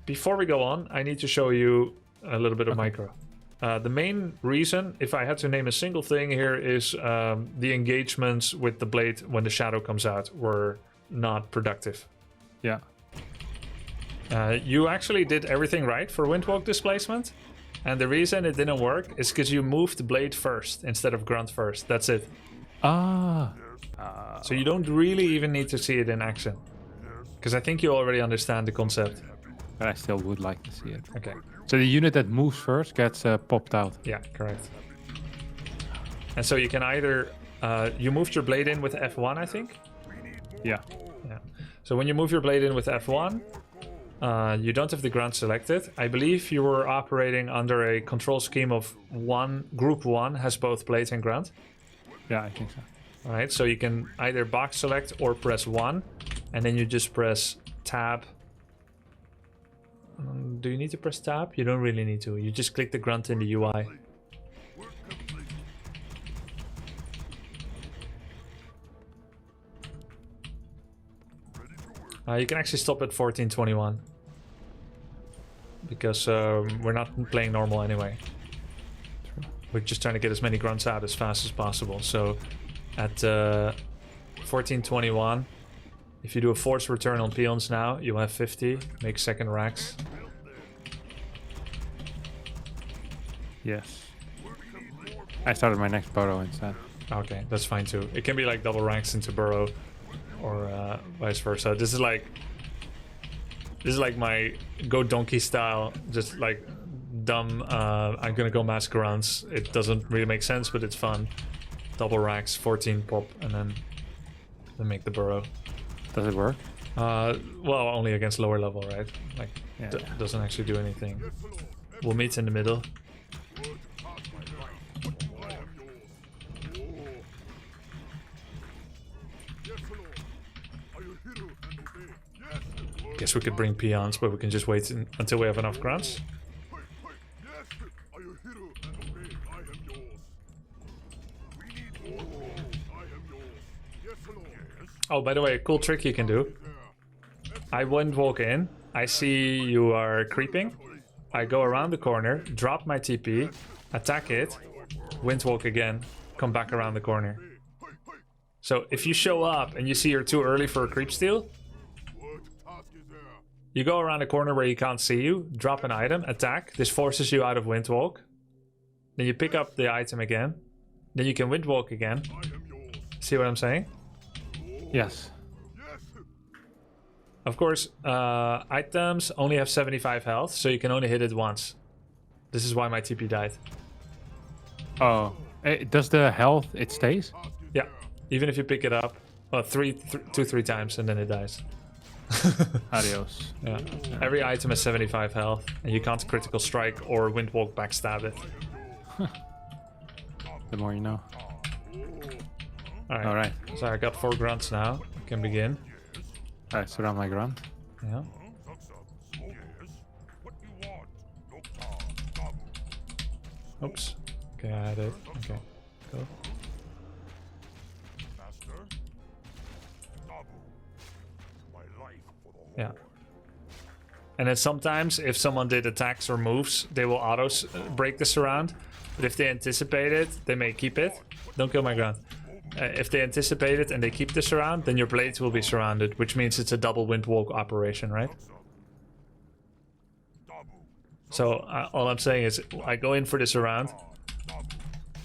before we go on, I need to show you a little bit of micro. The main reason, if I had to name a single thing here, is the engagements with the blade when the shadow comes out were not productive. Yeah. You actually did everything right for windwalk displacement, and the reason it didn't work is because you moved the blade first instead of grunt first. That's it. Ah. So you don't really even need to see it in action, because I think you already understand the concept. But I still would like to see it. Okay. So the unit that moves first gets popped out. Yeah, correct. And so you can either you moved your blade in with F1, I think. Yeah. Yeah. So when you move your blade in with F1, you don't have the grunt selected. I believe you were operating under a control scheme of group 1 has both blade and grunt. Yeah, I think so. All right, so you can either box select or press 1, and then you just press tab. Do you need to press tab? You don't really need to. You just click the grunt in the UI. You can actually stop at 1421. Because we're not playing normal anyway. We're just trying to get as many grunts out as fast as possible. So at 1421, if you do a force return on peons now, you'll have 50. Make second racks. Yes. I started my next burrow instead. Okay, that's fine too. It can be like double ranks into burrow, or vice versa. This is like my go donkey style, just like dumb. I'm gonna go mass grunts. It doesn't really make sense, but it's fun. Double racks, 14 pop, and then make the burrow. Does it work? Well, only against lower level, right? Like, Yeah. doesn't actually do anything. We'll meet in the middle. Guess we could bring peons, but we can just wait until we have enough grunts. Oh, by the way, a cool trick you can do. I wouldn't walk in. I see you are creeping. I go around the corner, drop my TP, attack it, windwalk again, come back around the corner. So if you show up and you see you're too early for a creep steal, you go around a corner where he can't see you, drop an item, attack. This forces you out of windwalk. Then you pick up the item again. Then you can windwalk again. See what I'm saying? Yes. Of course, items only have 75 health, so you can only hit it once. This is why my TP died. Oh, does the health, it stays? Yeah, even if you pick it up, well, 2-3 times, and then it dies. Adios. Yeah. Every item has 75 health, and you can't critical strike or windwalk backstab it. The more you know. All right. So I got 4 grunts now. I can begin. Alright, surround my grunt. Yeah. Oops. Okay, I had it. Okay. Go. Yeah. And then sometimes, if someone did attacks or moves, they will auto break the surround. But if they anticipate it, they may keep it. Don't kill my grunt. If they anticipate it and they keep the surround, then your blades will be surrounded, which means it's a double windwalk operation, right? So all I'm saying is, I go in for the surround,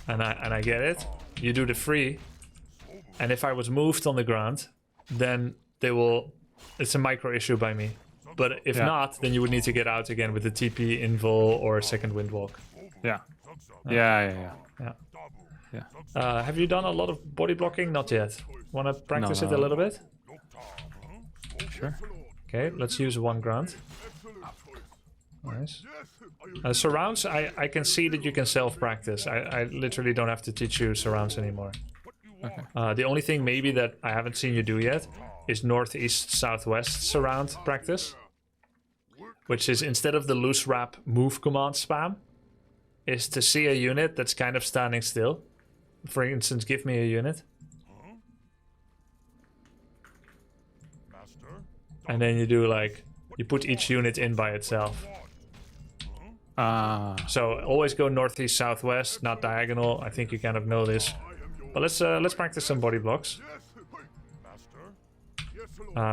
and I get it. You do the free, and if I was moved on the ground, then they will. It's a micro issue by me. But if not, then you would need to get out again with the TP, invul, or a second windwalk. Yeah. Yeah. Have you done a lot of body blocking? Not yet. Want to practice it a little bit? Sure. Okay, let's use 1 grunt. Nice. Surrounds, I can see that you can self-practice. I literally don't have to teach you surrounds anymore. Okay. The only thing maybe that I haven't seen you do yet is northeast, southwest surround practice. Which is, instead of the loose wrap move command spam, is to see a unit that's kind of standing still. For instance, give me a unit. And then you do like you put each unit in by itself. Ah. So always go northeast, southwest, not diagonal. I think you kind of know this. But let's practice some body blocks.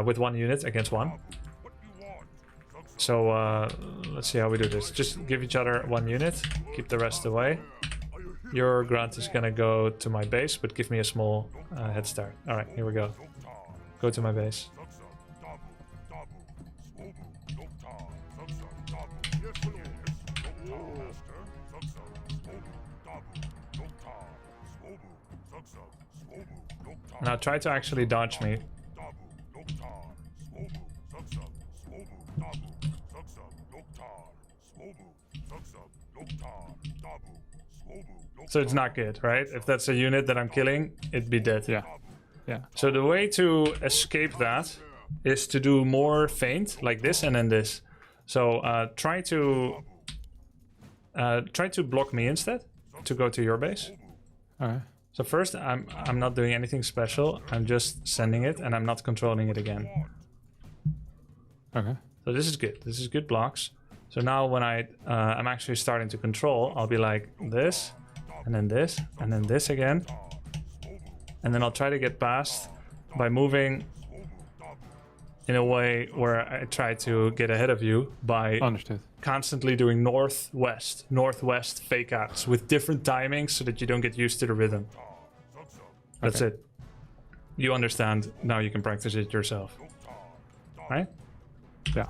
With one unit against one. So let's see how we do this. Just give each other one unit, keep the rest away. Your grunt is gonna go to my base, but give me a small head start. Alright, here we go. Go to my base. Now try to actually dodge me. So it's not good, right? If that's a unit that I'm killing, it'd be dead. Yeah. Yeah. So the way to escape that is to do more feint, like this and then this. So try to block me instead, to go to your base. Alright. So first, I'm not doing anything special. I'm just sending it, and I'm not controlling it again. Okay. So this is good. This is good blocks. So now when I'm actually starting to control, I'll be like this, and then this, and then this again. And then I'll try to get past by moving in a way where I try to get ahead of you by Understood. constantly doing northwest fake outs with different timings so that you don't get used to the rhythm. That's it. You understand. Now you can practice it yourself. Right? Yeah.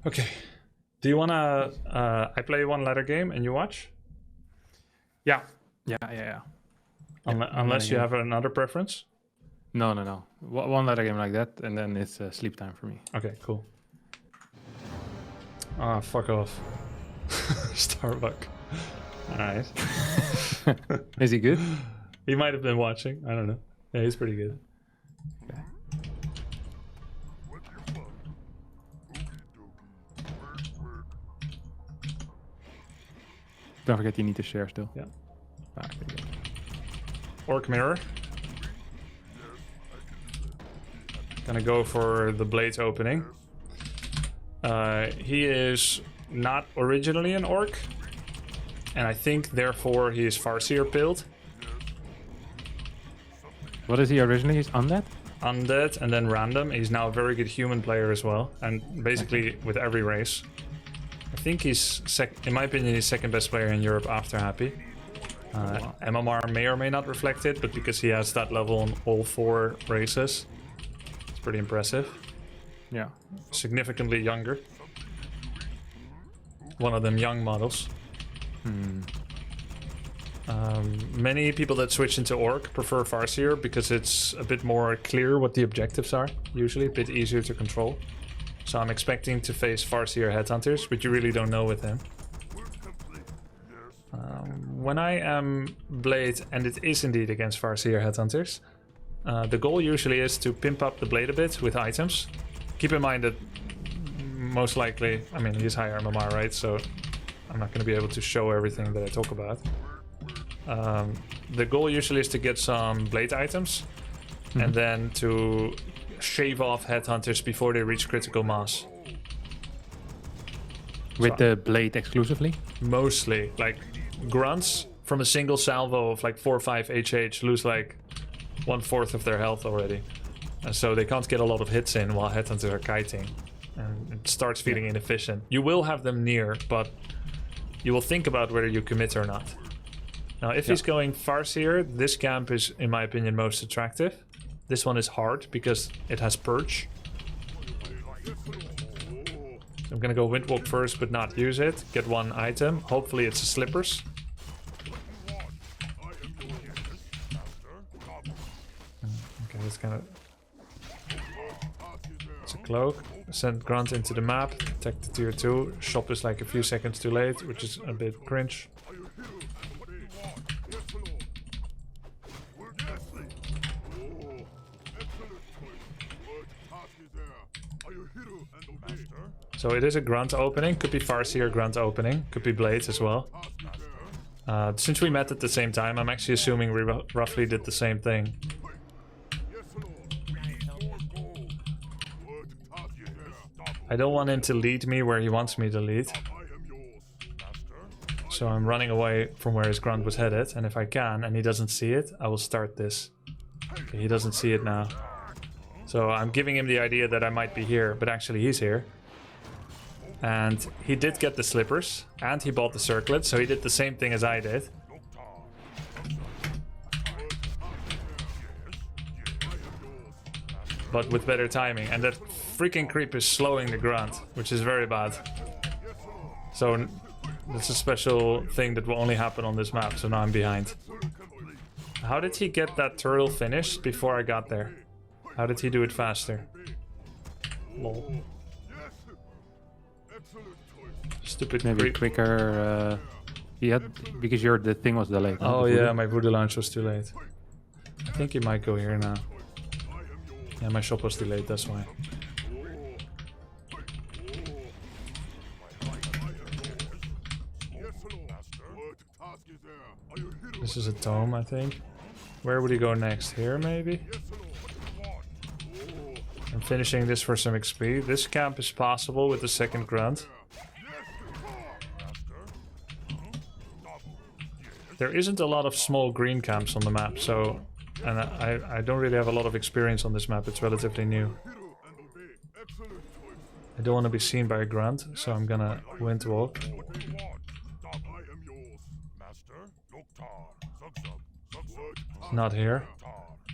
Okay. Do you wanna I play one letter game and you watch? Yeah. Yeah. Unless you have another preference? No. One letter game like that, and then it's sleep time for me. Okay, cool. Ah, fuck off. Starbuck. Alright. Is he good? He might have been watching. I don't know. Yeah, he's pretty good. Okay. Don't forget you need to share still. Yeah. Ah, okay, good. Orc Mirror. Gonna go for the blade opening. He is not originally an orc, and I think therefore he is Farseer build. What is he originally? He's undead? Undead and then random. He's now a very good human player as well, and basically with every race. I think he's, in my opinion, he's second best player in Europe after Happy. MMR may or may not reflect it, but because he has that level on all 4 races, it's pretty impressive. Yeah. Significantly younger. One of them young models. Many people that switch into Orc prefer Farseer because it's a bit more clear what the objectives are, usually a bit easier to control. So I'm expecting to face Farseer headhunters, but you really don't know with him. When I am Blade, and it is indeed against Farseer headhunters, the goal usually is to pimp up the Blade a bit with items. Keep in mind that most likely, I mean, he's higher MMR, right? So I'm not going to be able to show everything that I talk about. The goal usually is to get some Blade items, and then to shave off headhunters before they reach critical mass. With the blade exclusively? Mostly, like grunts from a single salvo of like 4 or 5 HH lose like 1/4 of their health already. And so they can't get a lot of hits in while headhunters are kiting. And it starts feeling inefficient. You will have them near, but you will think about whether you commit or not. Now, if he's going Farseer, this camp is, in my opinion, most attractive. This one is hard because it has Purge. I'm gonna go Windwalk first, but not use it. Get one item. Hopefully it's a Slippers. Okay, that's kind of... It's a Cloak. Send Grunt into the map. Attack the tier 2. Shop is like a few seconds too late, which is a bit cringe. So it is a grunt opening, could be Farseer grunt opening, could be Blades as well. Since we met at the same time, I'm actually assuming we roughly did the same thing. I don't want him to lead me where he wants me to lead. So I'm running away from where his grunt was headed, and if I can, and he doesn't see it, I will start this. Okay, he doesn't see it now. So I'm giving him the idea that I might be here, but actually he's here. And he did get the slippers, and he bought the circlet, so he did the same thing as I did. But with better timing, and that freaking creep is slowing the grunt, which is very bad. So that's a special thing that will only happen on this map, so now I'm behind. How did he get that turtle finished before I got there? How did he do it faster? Lol. Stupid Maybe creep. quicker. Because the thing was delayed. Oh yeah, my voodoo launch was too late. I think he might go here now. Yeah, my shop was delayed, that's why. This is a tome, I think. Where would he go next? Here, maybe? I'm finishing this for some XP. This camp is possible with the second grunt. There isn't a lot of small green camps on the map, so... And I don't really have a lot of experience on this map, it's relatively new. I don't want to be seen by a grunt, so I'm gonna wind walk. Not here.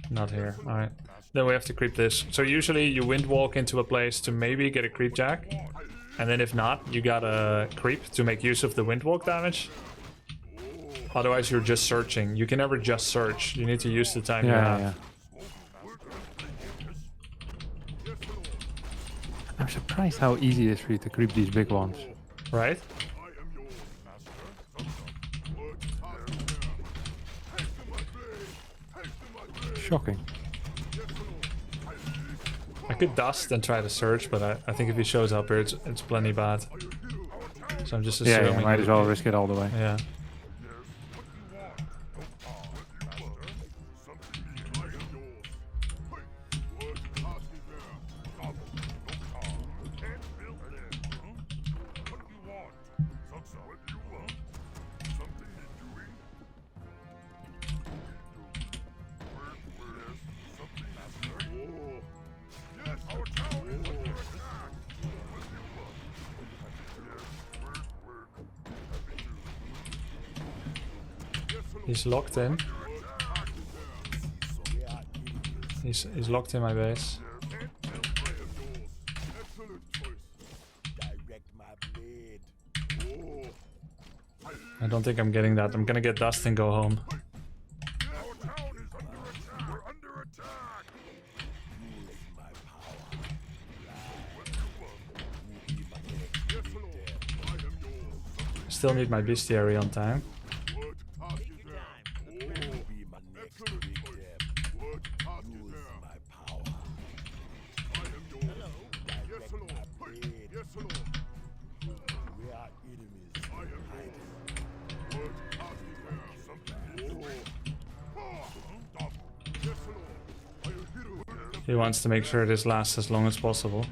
Not here, alright. Then we have to creep this. So usually you wind walk into a place to maybe get a creep jack. And then if not, you gotta creep to make use of the wind walk damage. Otherwise you're just searching. You can never just search. You need to use the time you have. Yeah. I'm surprised how easy it is for you to creep these big ones. Right? Shocking. I could dust and try to search, but I think if he shows up here, it's plenty bad. So I'm just assuming... Yeah, might as well risk it all the way. Yeah. He's locked in. He's locked in my base. I don't think I'm getting that. I'm gonna get dust and go home. Still need my bestiary on time. He wants to make sure this lasts as long as possible.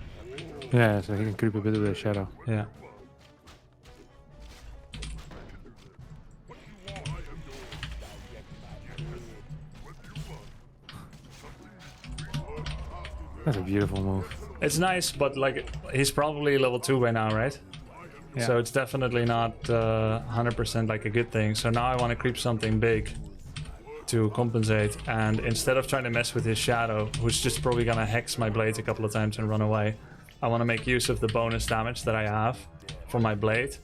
Yeah, so he can creep a bit of the shadow. Yeah. That's a beautiful move. It's nice, but like he's probably level 2 by now, right? Yeah. So it's definitely not 100% like a good thing. So now I want to creep something big to compensate, and instead of trying to mess with his shadow, who's just probably gonna hex my blade a couple of times and run away, I want to make use of the bonus damage that I have from my blade.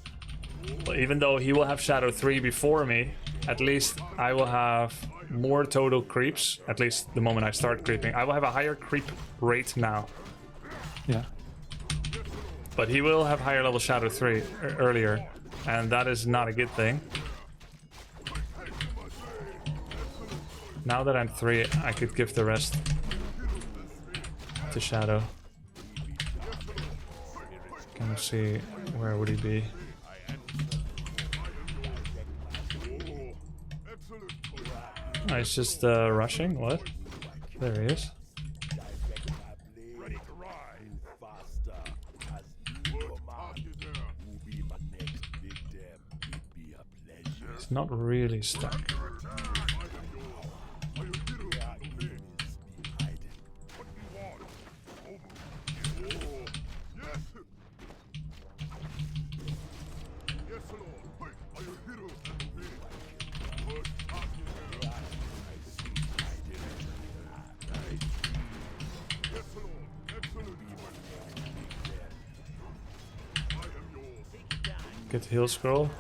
But even though he will have shadow 3 before me, at least I will have more total creeps, at least the moment I start creeping. I will have a higher creep rate now. Yeah. But he will have higher level shadow 3 earlier, and that is not a good thing. Now that I'm 3, I could give the rest to shadow. Can we see where would he be? Oh, he's just rushing. What? There he is. not really stuck. Get the heal scroll.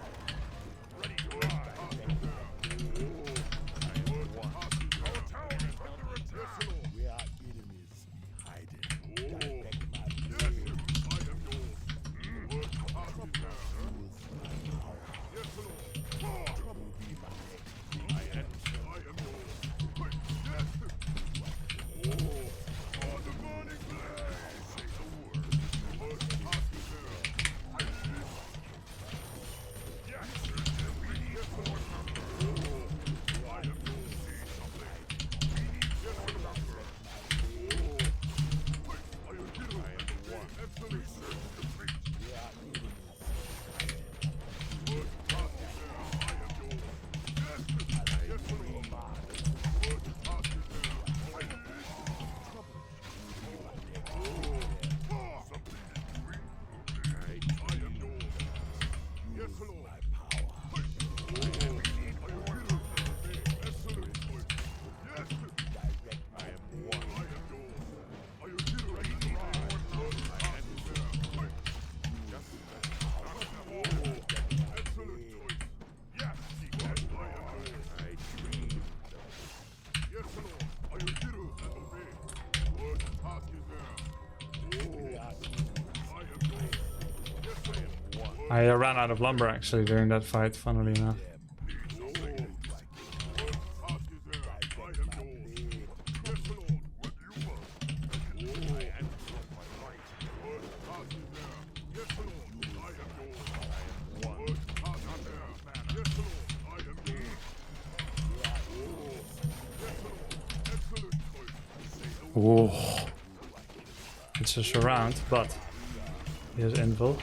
I ran out of lumber actually during that fight, funnily enough. Whoa. It's a surround, but here's Invul.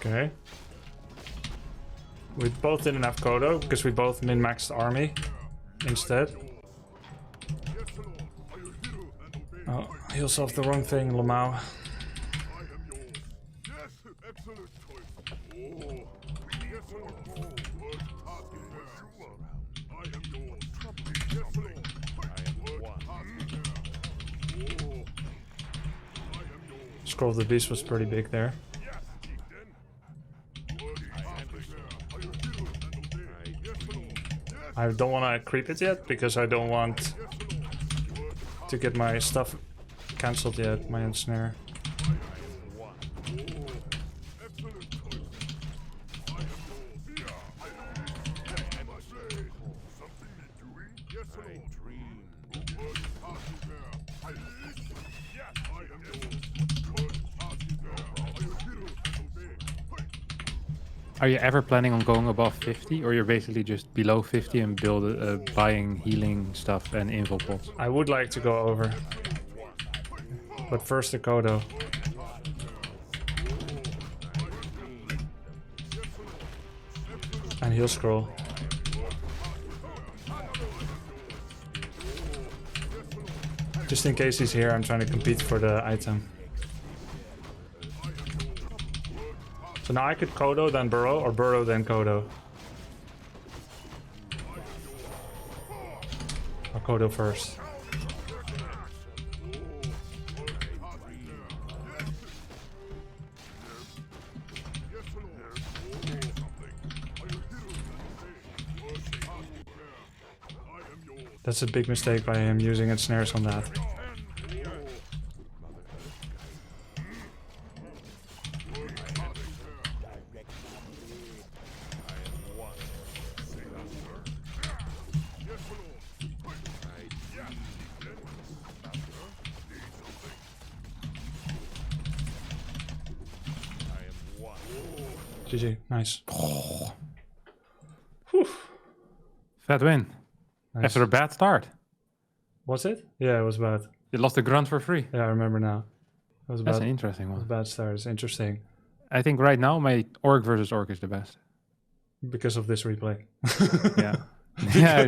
Okay. We both didn't have Kodo because we both min-maxed army instead. Oh, he also have the wrong thing, Lamau. Scroll of the Beast was pretty big there. I don't want to creep it yet because I don't want to get my stuff cancelled yet, my ensnare. Are you ever planning on going above 50, or you're basically just below 50 and buying healing stuff and info pots? I would like to go over, but first the Kodo. And heal scroll. Just in case he's here, I'm trying to compete for the item. So now I could Kodo, then Burrow, or Burrow, then Kodo. I'll Kodo first. That's a big mistake by him using ensnares on that. GG, nice. Whew. Fat win. Nice. After a bad start. Was it? Yeah, it was bad. You lost the grunt for free. Yeah, I remember now. It was That's bad. an interesting It was a one. bad start. It's interesting I think right now my Orc versus Orc is the best. because of this replay. Yeah. Yeah, I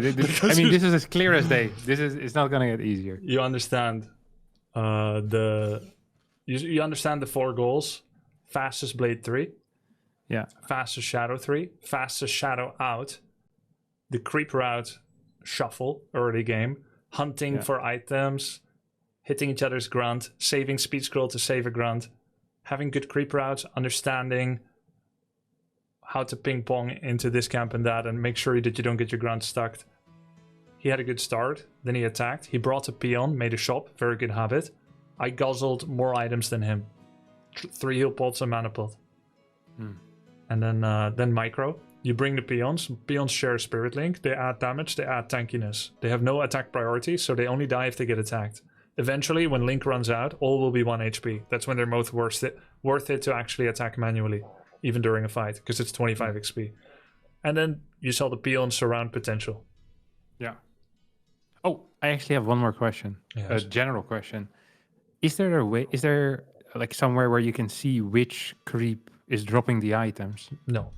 mean, this is as clear as day. It's not gonna get easier. You understand you understand the 4 goals. Fastest Blade 3. Yeah. Fastest Shadow 3. Fastest Shadow out. The creep route shuffle early game. Hunting for items. Hitting each other's grunt. Saving speed scroll to save a grunt. Having good creep routes. Understanding how to ping pong into this camp and that, and make sure that you don't get your grunt stuck. He had a good start. Then he attacked. He brought a peon, made a shop. Very good habit. I guzzled more items than him. 3 heal pots and mana pot. And then micro. You bring the peons. Peons share spirit link. They add damage. They add tankiness. They have no attack priority, so they only die if they get attacked. Eventually, when link runs out, all will be 1 HP. That's when they're most worth it to actually attack manually, even during a fight, because it's 25 XP. And then you saw the peons surround potential. Yeah. Oh, I actually have one more question. Yes. A general question. Is there a way? Is there like somewhere where you can see which creep is dropping the items? No.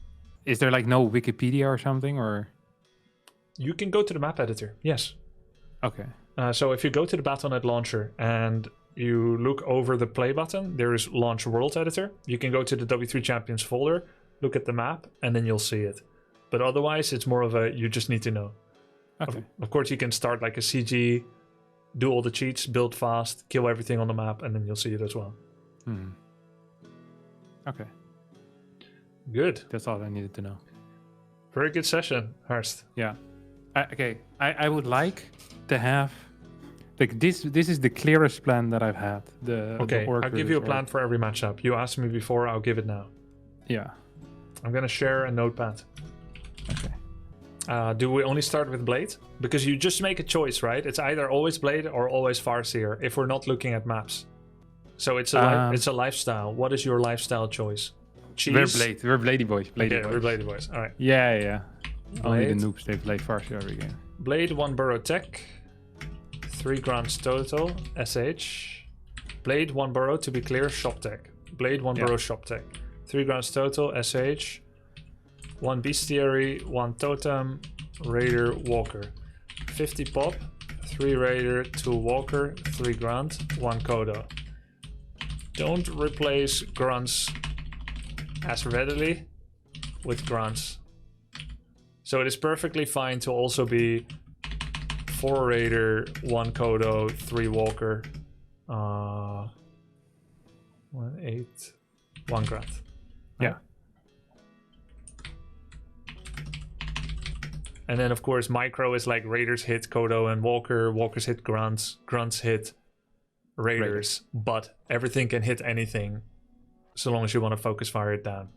Is there like no Wikipedia or something, or? You can go to the map editor, yes. Okay. So if you go to the Battle.net launcher and you look over the play button, there is Launch World Editor. You can go to the W3 Champions folder, look at the map, and then you'll see it. But otherwise, it's more of a, you just need to know. Okay. Of course, you can start like a CG, do all the cheats, build fast, kill everything on the map, and then you'll see it as well. Okay. Good. That's all I needed to know. Very good session, Harst. Yeah. I would like to have like this is the clearest plan that I've had. Okay, the Orc I'll give you a versus plan Orc. for every matchup. You asked me before, I'll give it now. Yeah. I'm gonna share a notepad. Okay. Do we only start with Blade? Because you just make a choice, right? It's either always Blade or always Farseer if we're not looking at maps. So it's a lifestyle. What is your lifestyle choice? Cheese? We're Bladey boys. Bladey boys. We're Blade boys. All right. Yeah. Only the Blade. noobs, they play Farsi every game. Blade, 1 burrow tech. 3 grants total. SH. Blade, 1 burrow, to be clear, shop tech. Blade, 1 burrow, shop tech. 3 grants total. SH. 1 bestiary, 1 totem, raider, walker. 50 pop, 3 raider, 2 walker, 3 grunt, 1 kodo. Don't replace grunts as readily with grunts. So it is perfectly fine to also be 4 raider, 1 kodo, 3 walker, 1 8, 1 grunt. Yeah. And then, of course, micro is like Raiders hit Kodo and Walker. Walkers hit Grunts. Grunts hit Raiders. But everything can hit anything so long as you want to focus fire it down.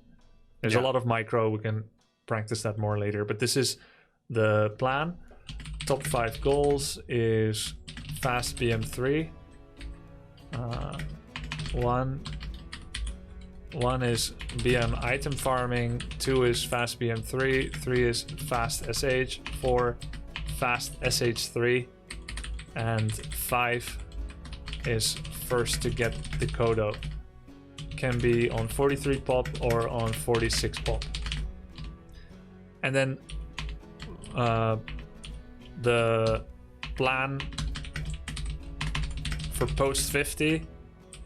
There's a lot of micro. We can practice that more later. But this is the plan. Top 5 goals is fast BM3. One is BM item farming, 2 is fast BM3, 3 is fast SH, 4 fast SH3, and 5 is first to get the Kodo. Can be on 43 pop or on 46 pop. And then the plan for post 50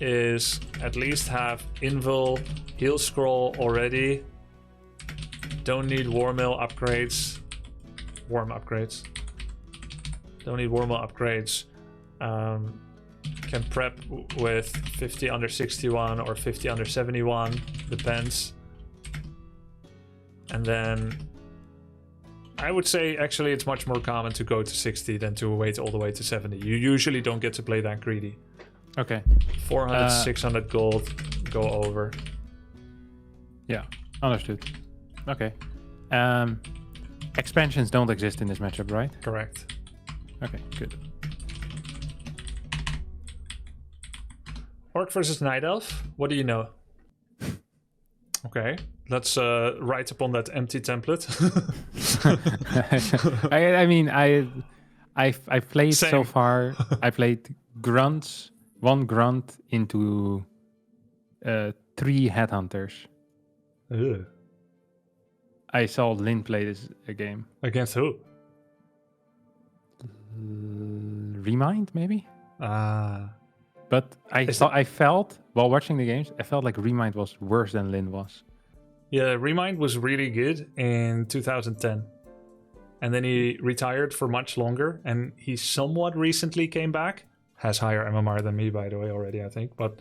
is at least have Invul, Heal Scroll already. Don't need Warmill upgrades. Worm upgrades. Don't need Warmill upgrades. Can prep with 50 under 61 or 50 under 71, depends. And then I would say actually it's much more common to go to 60 than to wait all the way to 70. You usually don't get to play that greedy. Okay. 400, 600 gold, go over. Yeah, understood. Okay. Expansions don't exist in this matchup, right? Correct. Okay, good. Orc versus Night Elf, what do you know? Okay, let's write upon that empty template. I mean, I've played Same. so far. I played grunts, 1 grunt into 3 headhunters. Ugh. I saw Lynn play this game. Against who? Remind, maybe? Ah. But I felt, while watching the games, I felt like Remind was worse than Lynn was. Yeah, Remind was really good in 2010. And then he retired for much longer. And he somewhat recently came back. Has higher MMR than me, by the way, already, I think. But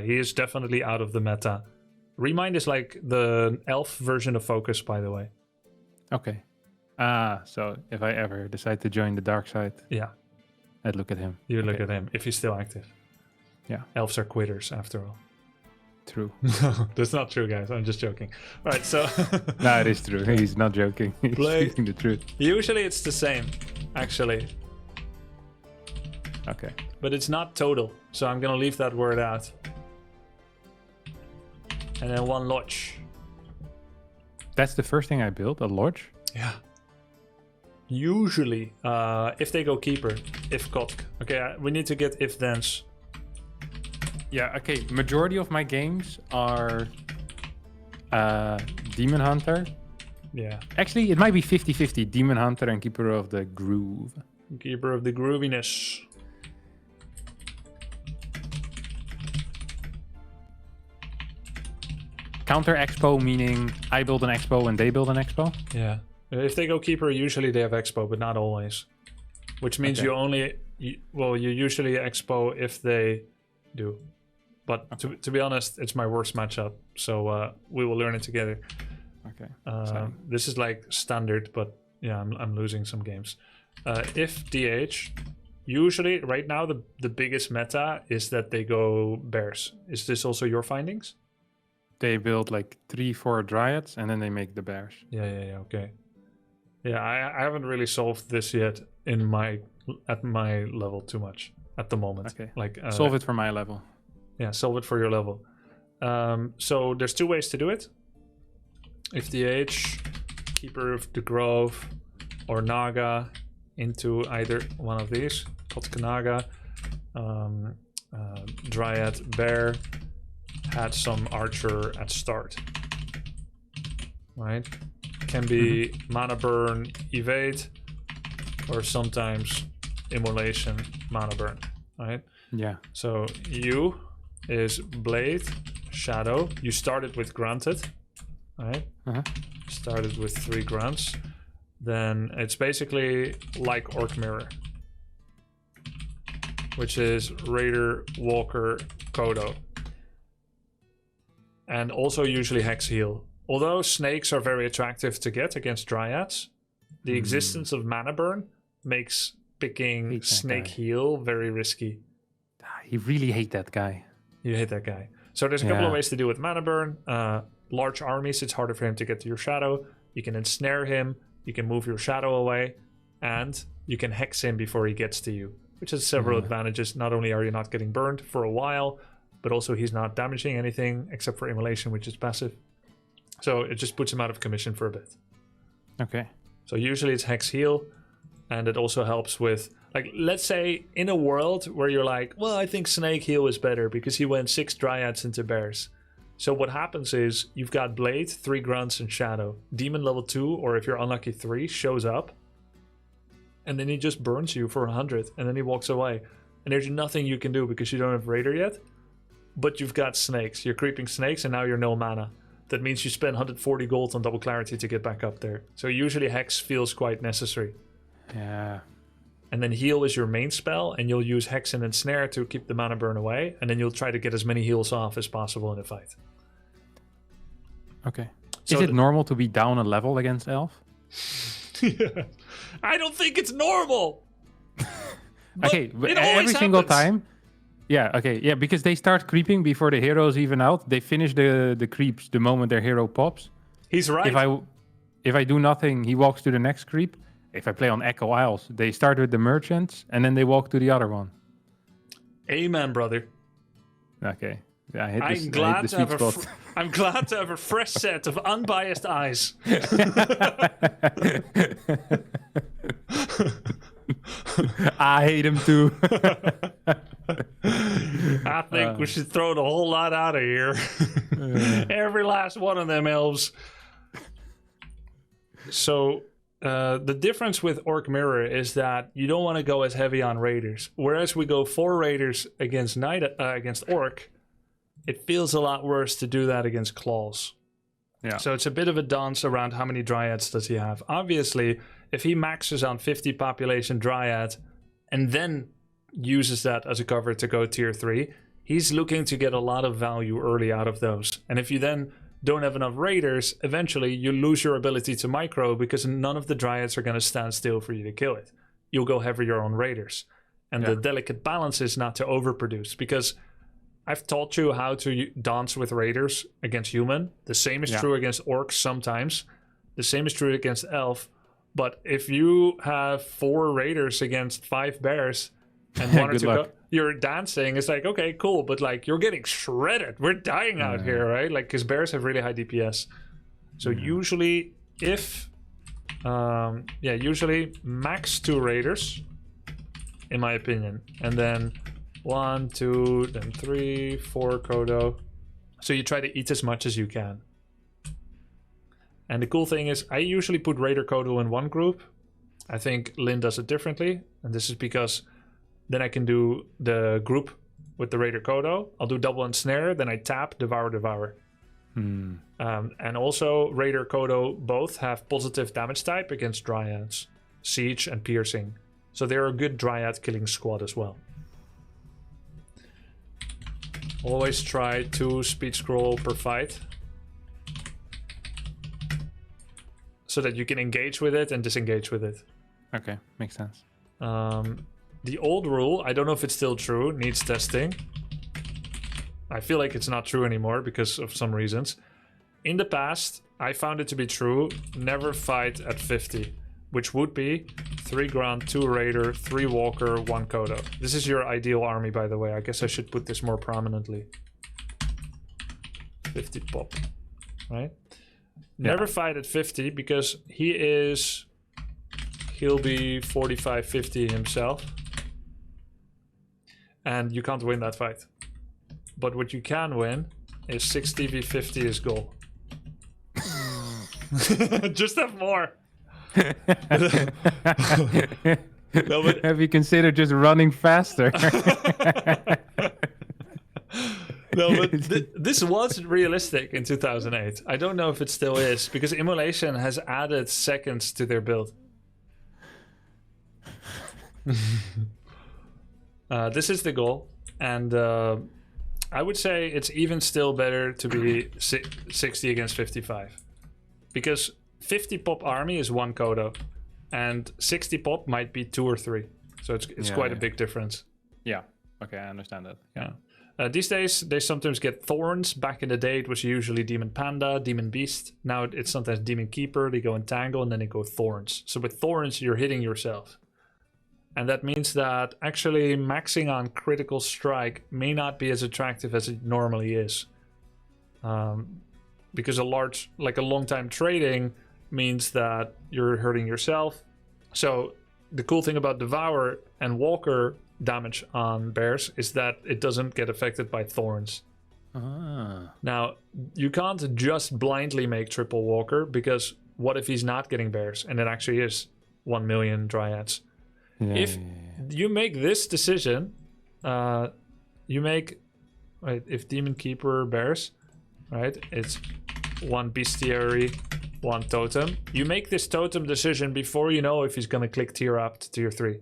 he is definitely out of the meta. Remind is like the elf version of Focus, by the way. Okay. So if I ever decide to join the dark side, Yeah, I'd look at him. you look Okay. at him if he's still active. Yeah. Elves are quitters, after all. True. That's not true, guys. I'm just joking. All right, so No, it is true. He's not joking. He's Play. speaking the truth. usually it's the same, actually. Okay. But it's not total, so I'm gonna leave that word out. And then 1 lodge. That's the first thing I built, a lodge. Yeah. Usually, if they go keeper, if Kotk. Okay, we need to get if thens. Yeah, okay. Majority of my games are Demon Hunter. Yeah. Actually, it might be 50-50. Demon Hunter and Keeper of the Groove. Keeper of the grooviness. Counter Expo, meaning I build an Expo and they build an Expo. Yeah. If they go keeper, usually they have expo, but not always. Which means Okay. you usually expo if they do. But to be honest, it's my worst matchup, so we will learn it together. Okay. This is like standard, but yeah, I'm losing some games. If DH, usually right now the biggest meta is that they go bears. Is this also your findings? They build like 3-4 dryads and then they make the bears. Yeah, okay. Yeah, I haven't really solved this yet at my level too much at the moment. Okay. Like Solve it for my level. Yeah, solve it for your level. So there's 2 ways to do it. If DH, Keeper of the Grove, or Naga into either one of these. Kotka Naga, Dryad Bear, had some Archer at start. Right? Can be Mana Burn, Evade, or sometimes Immolation, Mana Burn. Right? Yeah. So you is Blade, Shadow. You started with Granted, right? Uh-huh. Started with 3 grunts. Then it's basically like Orc Mirror, which is Raider, Walker, Kodo. And also usually Hex Heal. Although snakes are very attractive to get against Dryads, the existence of Mana Burn makes picking Hate that Snake guy. Heal very risky. You really hate that guy. You hate that guy. So there's a couple of Yeah. ways to do with Mana Burn. Large armies, it's harder for him to get to your shadow. You can ensnare him. You can move your shadow away. And you can hex him before he gets to you, which has several advantages. Not only are you not getting burned for a while, but also he's not damaging anything except for Immolation, which is passive. So it just puts him out of commission for a bit. Okay. So usually it's Hex Heal. And it also helps with, like, let's say in a world where you're like, well, I think Snake Heal is better because he went 6 Dryads into Bears. So what happens is you've got Blade, 3 Grunts, and Shadow. Demon level 2, or if you're unlucky 3, shows up. And then he just burns you for 100, and then he walks away. and there's nothing you can do because you don't have Raider yet. But you've got snakes. You're creeping snakes, and now you're no mana. That means you spend 140 gold on double clarity to get back up there. So usually Hex feels quite necessary. Yeah. And then heal is your main spell, and you'll use Hex and Ensnare to keep the mana burn away, and then you'll try to get as many heals off as possible in a fight. Okay. So is it normal to be down a level against Elf? Yeah. I don't think it's normal! Okay, but every single time... Yeah, okay, yeah, because they start creeping before the heroes even out. They finish the creeps the moment their hero pops. He's right. If I do nothing, he walks to the next creep. If I play on Echo Isles, they start with the merchants, and then they walk to the other one. Amen, brother. Okay. Yeah, I hit I'm glad to have a fresh set of unbiased eyes. I hate him too. I think we should throw the whole lot out of here. Every last one of them elves. So the difference with Orc Mirror is that you don't want to go as heavy on Raiders. Whereas we go 4 Raiders against against Orc, it feels a lot worse to do that against Claws. Yeah. So it's a bit of a dance around how many Dryads does he have. Obviously, if he maxes on 50 population Dryad and then uses that as a cover to go tier 3, he's looking to get a lot of value early out of those. And if you then don't have enough Raiders, eventually you lose your ability to micro because none of the Dryads are going to stand still for you to kill it. You'll go heavier on Raiders. And the delicate balance is not to overproduce, because I've taught you how to dance with Raiders against human. The same is true against Orcs sometimes. The same is true against Elf. But if you have 4 Raiders against 5 Bears and 1 or 2 you're dancing, it's like, okay, cool, but like you're getting shredded. We're dying out here, right? Like, because Bears have really high DPS. So usually usually max 2 Raiders, in my opinion. And then 1, 2, then 3, 4 Kodo. So you try to eat as much as you can. And the cool thing is, I usually put Raider Kodo in one group. I think Lynn does it differently. And this is because then I can do the group with the Raider Kodo. I'll do double ensnare, then I tap, devour. And also, Raider Kodo both have positive damage type against Dryads, Siege and Piercing. So they're a good Dryad killing squad as well. Always try 2 speed scroll per fight, so that you can engage with it and disengage with it. Okay, makes sense. The old rule, I don't know if it's still true, needs testing. I feel like it's not true anymore because of some reasons. In the past, I found it to be true, never fight at 50, which would be 3 Grunt, 2 Raider, 3 Walker, 1 Kodo. This is your ideal army, by the way. I guess I should put this more prominently. 50 pop, right? Never fight at 50 because he'll be 45, 50 himself. And you can't win that fight. But what you can win is 60 v 50 is goal. Just have more. No, but have you considered just running faster? No, but this was realistic in 2008. I don't know if it still is, because Immolation has added seconds to their build. This is the goal, and I would say it's even still better to be 60 against 55, because 50 pop army is 1 Kodo, and 60 pop might be 2 or 3. So it's quite a big difference. Yeah. Okay, I understand that. Yeah. These days, they sometimes get Thorns. Back in the day, it was usually Demon Panda, Demon Beast. Now it's sometimes Demon Keeper. They go Entangle, and then they go Thorns. So with Thorns, you're hitting yourself. And that means that actually maxing on Critical Strike may not be as attractive as it normally is. Because a long time trading means that you're hurting yourself. So the cool thing about Devour and Walker damage on bears is that it doesn't get affected by Thorns. Now, you can't just blindly make triple Walker, because what if he's not getting bears and it actually is 1 million Dryads? If you make this decision you make, right, if Demon Keeper bears, right, it's 1 bestiary, 1 totem. You make this totem decision before you know if he's going to click tier up to tier 3.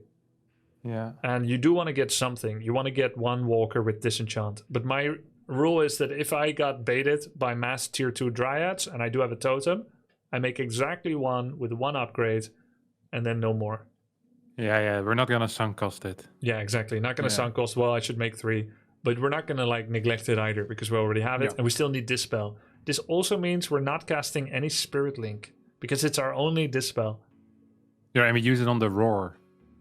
Yeah. And you do want to get something. You want to get 1 walker with disenchant. But my rule is that if I got baited by mass tier 2 dryads and I do have a totem, I make exactly 1 with 1 upgrade and then no more. Yeah, we're not gonna sunk cost it. Yeah, exactly. Not gonna sunk cost. Well, I should make 3, but we're not gonna like neglect it either because we already have it, and we still need Dispel. This also means we're not casting any Spirit Link because it's our only Dispel. Yeah, I mean, use it on the Roar.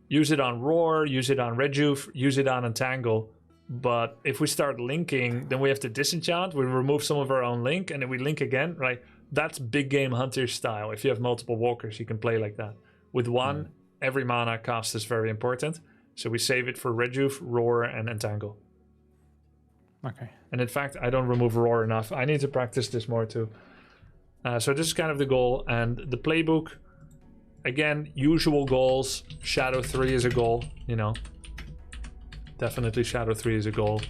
Use it on Roar, use it on Rejuve, use it on Entangle. But if we start linking, then we have to disenchant. We remove some of our own link, and then we link again. Right? That's big game hunter style. If you have multiple walkers, you can play like that. With 1. Every mana cost is very important. So we save it for Rejuve, Roar, and Entangle. Okay. And in fact, I don't remove Roar enough. I need to practice this more too. So this is kind of the goal. And the playbook, again, usual goals. Shadow 3 is a goal, you know. Definitely Shadow 3 is a goal.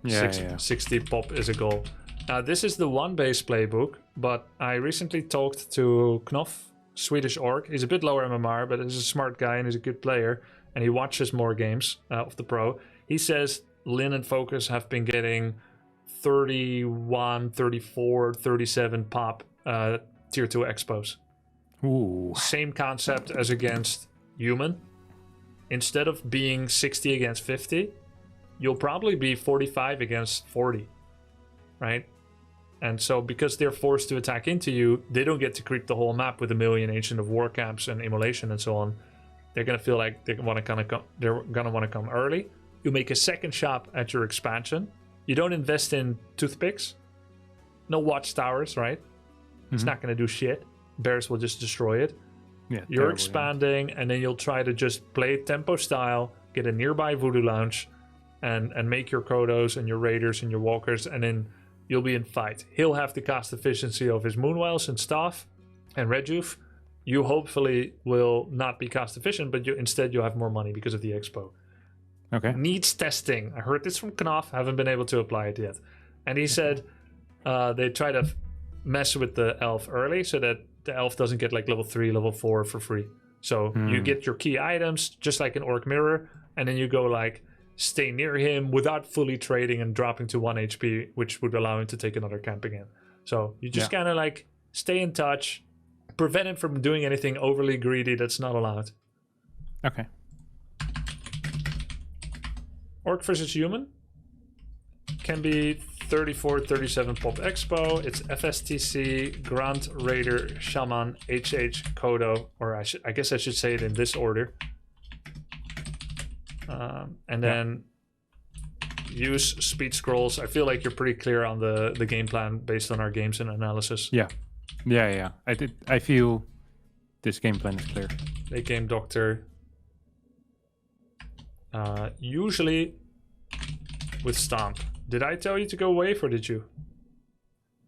60 pop is a goal. This is the 1 base playbook, but I recently talked to Knof, Swedish Orc. He's a bit lower MMR, but he's a smart guy and he's a good player. And he watches more games of the pro. He says Lin and Focus have been getting 31, 34, 37 pop tier 2 expos. Ooh. Same concept as against Human. Instead of being 60 against 50, you'll probably be 45 against 40, right? And so because they're forced to attack into you, they don't get to creep the whole map with a million Ancient of War camps and Immolation and so on. They're gonna feel like they're gonna want to come early. You make a second shop at your expansion. You don't invest in toothpicks. No watchtowers, right? It's not gonna do shit. Bears will just destroy it. Yeah, you're expanding, and then you'll try to just play tempo style, get a nearby Voodoo Lounge, and make your Kodos and your Raiders and your Walkers, and then you'll be in fight. He'll have the cost efficiency of his Moonwells and Staff and Rejuve. You hopefully will not be cost efficient, but instead you'll have more money because of the expo. Okay. Needs testing. I heard this from Knopf. Haven't been able to apply it yet. And he said they try to mess with the elf early so that the elf doesn't get like level 3, level 4 for free. So you get your key items just like an Orc Mirror, and then you go like stay near him without fully trading and dropping to 1 HP, which would allow him to take another camp again. So you just kind of like stay in touch, prevent him from doing anything overly greedy that's not allowed. Okay. Orc versus Human can be 34, 37 pop expo. It's FSTC, Grunt, Raider, Shaman, HH, Kodo, or I guess I should say it in this order. And then use speed scrolls. I feel like you're pretty clear on the game plan based on our games and analysis. Yeah. I feel this game plan is clear. Late game Doctor. Usually with Stomp. Did I tell you to go wave or did you?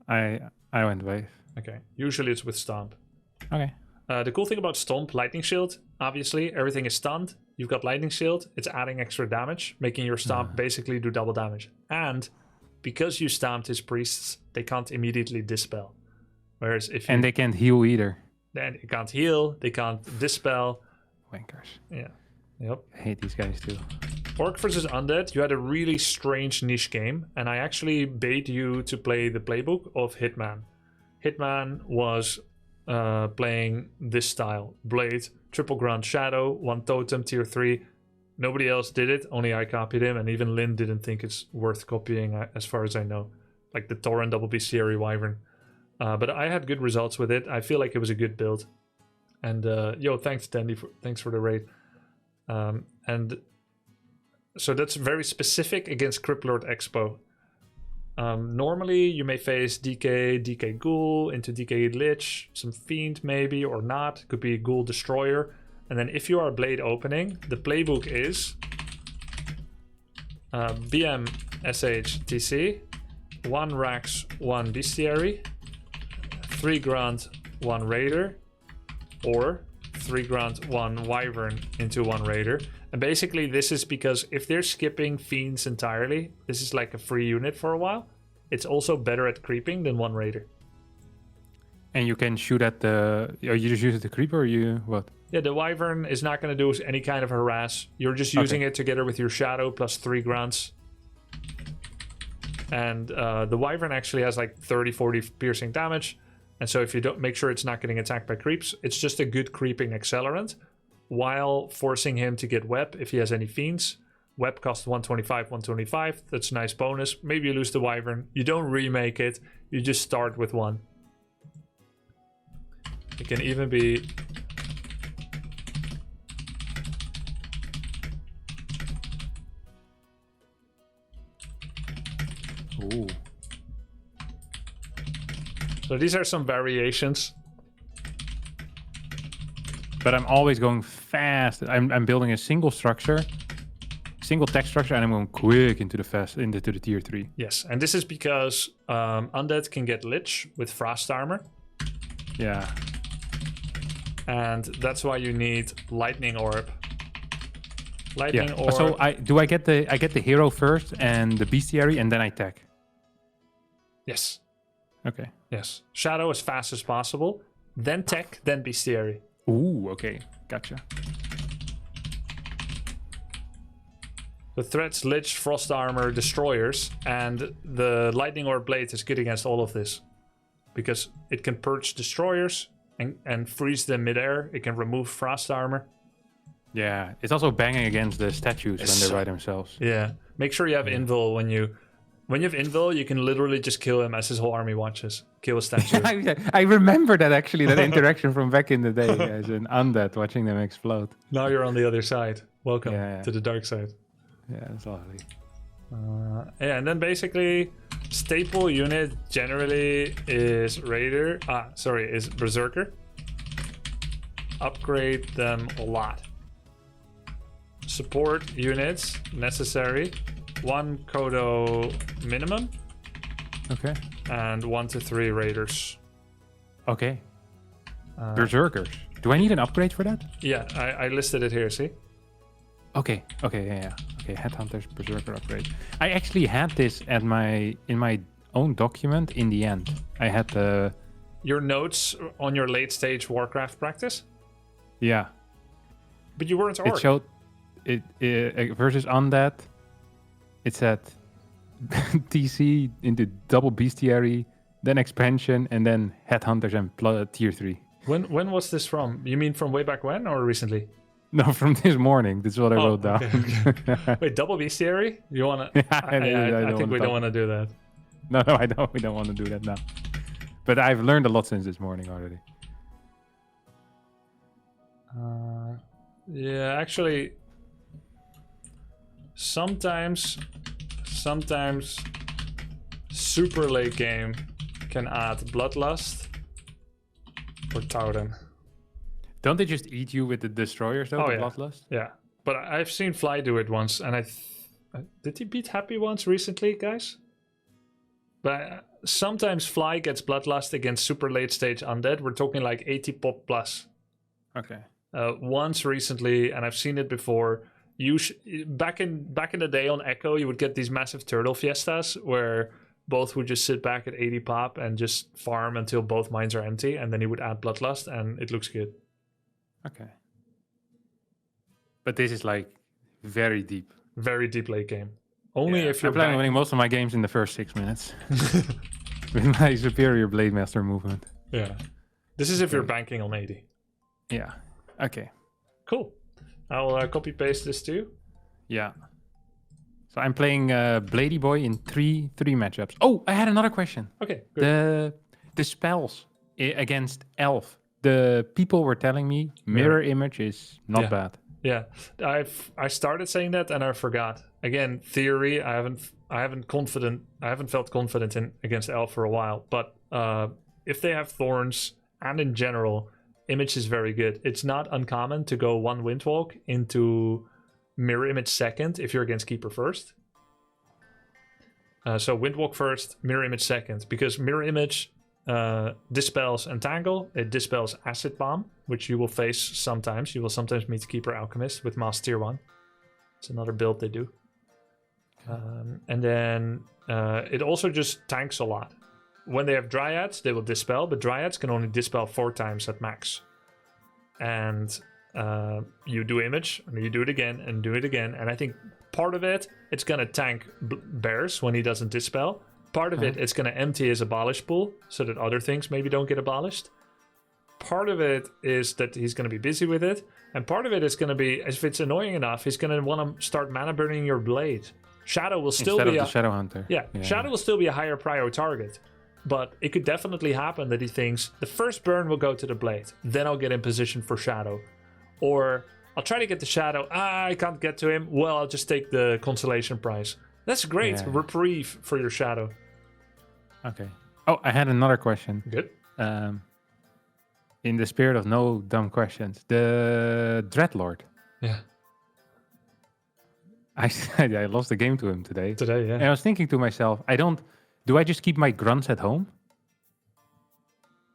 I went wave. Okay. Usually it's with Stomp. Okay. The cool thing about Stomp, Lightning Shield, obviously everything is stunned. You've got Lightning Shield. It's adding extra damage, making your Stomp basically do double damage. And because you stomped his priests, they can't immediately dispel. Whereas if you... And they can't heal either. Then they can't heal, they can't dispel. Wankers. Yeah. Yep. I hate these guys too. Orc versus Undead, you had a really strange niche game, and I actually bait you to play the playbook of Hitman. Hitman was playing this style. Blade, triple grunt shadow, 1 totem, tier 3. Nobody else did it, only I copied him, and even Lynn didn't think it's worth copying as far as I know. Like the Torrent double bestiary wyvern. But I had good results with it. I feel like it was a good build. And thanks Dandy, thanks for the raid. And so that's very specific against Cryptlord Expo. Normally you may face DK Ghoul into DK Lich, some Fiend maybe or not. Could be Ghoul Destroyer. And then if you are Blade opening, the playbook is BM SH TC, 1 Rax, 1 Bestiary, 3 Grunt, 1 Raider, or 3 grunt, 1 wyvern into 1 raider. And basically this is because if they're skipping fiends entirely, this is like a free unit for a while. It's also better at creeping than 1 raider. And you can shoot at the... Or you just use it to creep, or you... What? Yeah, the wyvern is not going to do any kind of harass. You're just using it together with your shadow plus 3 grunts. And the wyvern actually has like 30-40 piercing damage. And so if you don't make sure it's not getting attacked by creeps, it's just a good creeping accelerant while forcing him to get web if he has any fiends. Web costs 125, 125. That's a nice bonus. Maybe you lose the wyvern. You don't remake it. You just start with 1. It can even be... Ooh. So these are some variations. But I'm always going fast. I'm building a single structure, single tech structure, and I'm going quick into the tier 3. Yes, and this is because Undead can get Lich with Frost Armor. Yeah. And that's why you need Lightning Orb. Lightning Orb. So I get the hero first and the bestiary, and then I tech. Yes. Okay. Yes. Shadow as fast as possible, then tech, then bestiary. Ooh, okay. Gotcha. The threats, Lich, Frost Armor, Destroyers, and the Lightning Orb Blade is good against all of this. Because it can purge Destroyers and freeze them midair. It can remove Frost Armor. Yeah, it's also banging against the statues when they're by themselves. Yeah. Make sure you have Invul when you... When you have Invul, you can literally just kill him as his whole army watches. Kill a statue. I remember that actually, that interaction from back in the day as an undead watching them explode. Now you're on the other side. Welcome to the dark side. Yeah, that's lovely. Yeah, and then basically, staple unit generally is Raider. Is Berserker. Upgrade them a lot. Support units necessary. 1 Kodo minimum. Okay. And 1 to 3 Raiders. Okay. Berserkers. Do I need an upgrade for that? Yeah, I listed it here, see? Okay, yeah. Okay, Headhunters Berserker upgrade. I actually had this in my own document in the end. I had the... Your notes on your late stage Warcraft practice? Yeah. But you weren't Orc. It showed... It versus Undead. It said TC into double bestiary, then expansion, and then Headhunters and tier 3. When was this from? You mean from way back when or recently? No, from this morning. This is what I wrote down. Okay. Wait, double bestiary? You wanna? I think we don't want to do that. No, I don't. We don't want to do that now. But I've learned a lot since this morning already. Yeah, actually, sometimes super late game can add Bloodlust or Tauden. Don't they just eat you with the destroyers though? Bloodlust? Yeah, but I've seen Fly do it once, and did he beat Happy once recently, guys? But sometimes Fly gets Bloodlust against super late stage Undead. We're talking like 80 pop plus. Okay. Once recently, and I've seen it before. Back in the day on Echo, you would get these massive turtle fiestas where both would just sit back at 80 pop and just farm until both mines are empty, and then he would add Bloodlust, and it looks good. Okay. But this is like very deep. Very deep late game. Only if you're I'm winning most of my games in the first 6 minutes. With my superior Blademaster movement. Yeah. This is if you're banking on 80. Yeah. Okay. Cool. I'll copy paste this too. Yeah. So I'm playing Blady Boy in three matchups. Oh, I had another question. Okay, good. The spells against Elf. The people were telling me mirror image is not bad. Yeah, I started saying that and I forgot. Again, theory. I haven't felt confident in against Elf for a while. But if they have thorns and in general, image is very good. It's not uncommon to go 1 Windwalk into mirror image second if you're against Keeper first. So Windwalk first, mirror image second, because mirror image dispels Entangle. It dispels Acid Bomb, which you will face sometimes. You will sometimes meet Keeper Alchemist with Master Tier 1. It's another build they do. And then it also just tanks a lot. When they have Dryads, they will dispel, but Dryads can only dispel 4 times at max. And you do Image, and you do it again, and do it again. And I think part of it, it's going to tank Bears when he doesn't dispel. Part of it, it's going to empty his Abolish pool, so that other things maybe don't get abolished. Part of it is that he's going to be busy with it. And part of it is going to be, if it's annoying enough, he's going to want to start mana burning your Blade. Shadow will still Instead be of the Shadow Hunter. Yeah, Shadow will still be a higher prio target. But it could definitely happen that he thinks the first burn will go to the Blade. Then I'll get in position for Shadow. Or I'll try to get the Shadow. I can't get to him. Well, I'll just take the Consolation Prize. That's great. Yeah. Reprieve for your Shadow. Okay. Oh, I had another question. Good. In the spirit of no dumb questions, the Dreadlord. Yeah. I lost the game to him today. Today, And yeah. I was thinking to myself, do I just keep my grunts at home?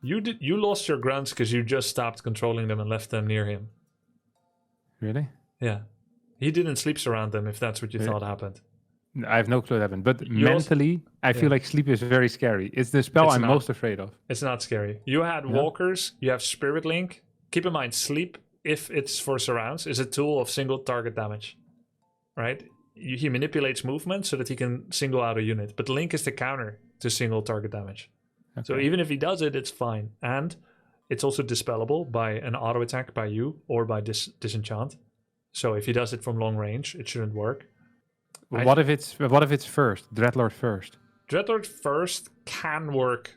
You lost your grunts because you just stopped controlling them and left them near him. Really? Yeah. He didn't sleep surround them if that's what you Yeah. thought happened. I have no clue what happened. But You also- mentally, I feel Yeah. like sleep is very scary. It's the spell It's I'm not. most afraid of. It's not scary. You had No? walkers, you have Spirit Link. Keep in mind, sleep, if it's for surrounds, is a tool of single target damage. Right? He manipulates movement so that he can single out a unit. But Link is the counter to single target damage. Okay. So even if he does it, it's fine. And it's also dispellable by an auto attack by you or by disenchant. So if he does it from long range, it shouldn't work. What if it's first? Dreadlord first. Dreadlord first can work.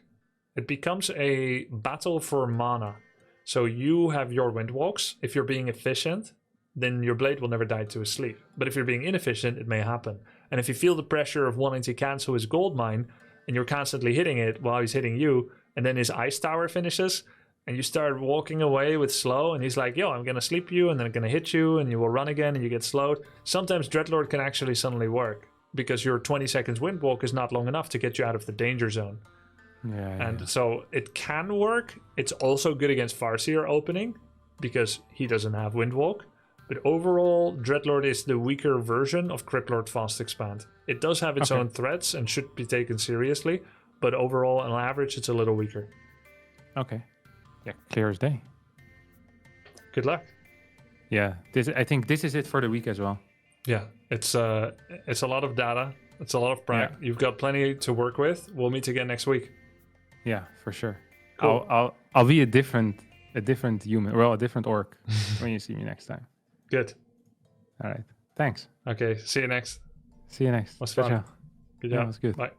It becomes a battle for mana. So you have your Windwalks. If you're being efficient, then your Blade will never die to his sleep. But if you're being inefficient, it may happen. And if you feel the pressure of wanting to cancel his gold mine, and you're constantly hitting it while he's hitting you, and then his Ice Tower finishes, and you start walking away with slow, and he's like, yo, I'm going to sleep you, and then I'm going to hit you, and you will run again, and you get slowed. Sometimes Dreadlord can actually suddenly work, because your 20 seconds Windwalk is not long enough to get you out of the danger zone. And so it can work. It's also good against Farseer opening, because he doesn't have Windwalk. But overall, Dreadlord is the weaker version of Cryptlord Fast Expand. It does have its own threats and should be taken seriously, but overall, on average, it's a little weaker. Okay. Yeah, clear as day. Good luck. Yeah, I think this is it for the week as well. Yeah, it's a lot of data. It's a lot of prac. Yeah. You've got plenty to work with. We'll meet again next week. Yeah, for sure. Cool. I'll be a different human, well, a different orc when you see me next time. Good. All right. Thanks. Okay, see you next. See you next. Was Ciao, fun. ciao. Good Yeah, job. it was good. Bye.